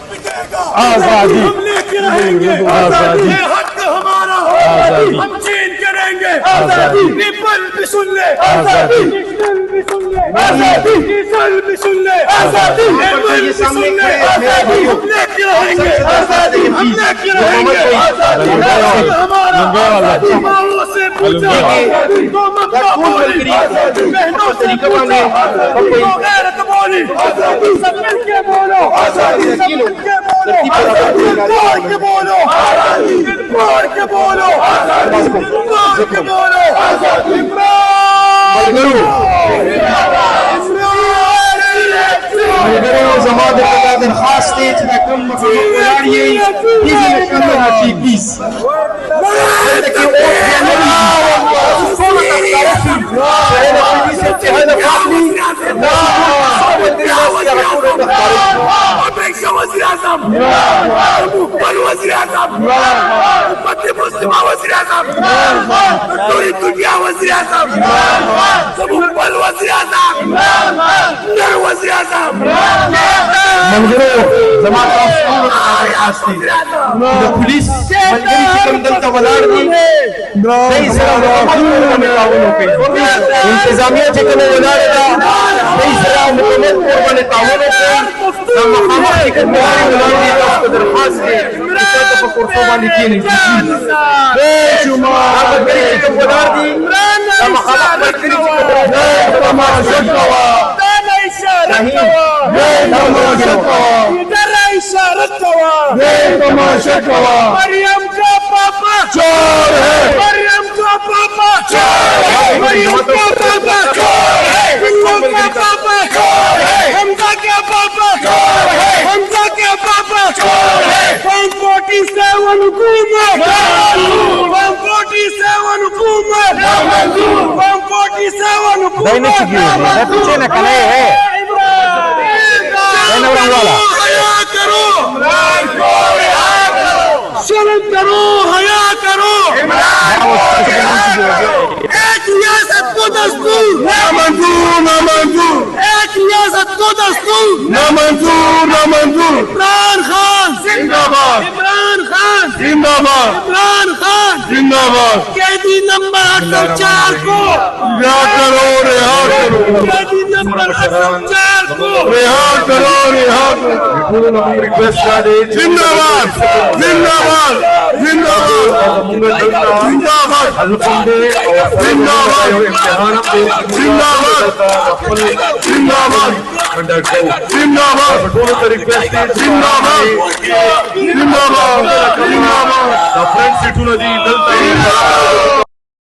आजादी हम लेके रहेंगे, आजादी ये हक हमारा, आजादी हम चीन करेंगे, आजादी पीपल भी सुन ले, आजादी निकल भी सुन ले, आजादी निकल भी सुन ले, आजादी निकल भी सुन ले, आजादी हम लेके रहेंगे, आजादी हम लेके रहेंगे, आजादी हमारा, माओ से पूछा तो मक्का बोली, बहनों से पूछा तो गैरत बोली, सब मिलके बोलो, सब मिलके बोलो, तोड़ के बोलो, तोड़ के बोलो, तोड़ के बोलो, जमात दरखास्त पुलिस इंतजामिया मरियम का पापा चोर है, मरियम का पापा चोर है, मरियम का पापा चोर है, बिल्लू का पापा चोर है, हमजा का पापा चोर है, हमजा का पापा चोर है, 147 हुकूमत 147 हुकूमत 147 हुकूमत पीछे न कले है शर्म करो, हया करो, एक रियासत को दस्तूर ना मंजूर, ना मंजूर, एक रियासत को दस्तूर ना मंजूर, ना मंजूर। इमरान खान जिंदाबाद, इमरान खान जिंदाबाद, इमरान खान जिंदाबाद। कैदी नंबर 804 को रिहा करो, रिहा करो, कैदी नंबर 804 को रिहा करो, रिहा करो। जिंदाबाद, जिंदाबाद, जिंदाबाद, जिंदाबाद, जिंदाबाद, जिंदाबाद, जिंदाबाद, जिंदाबाद, जिंदाबाद, जिंदाबाद, जिंदाबाद।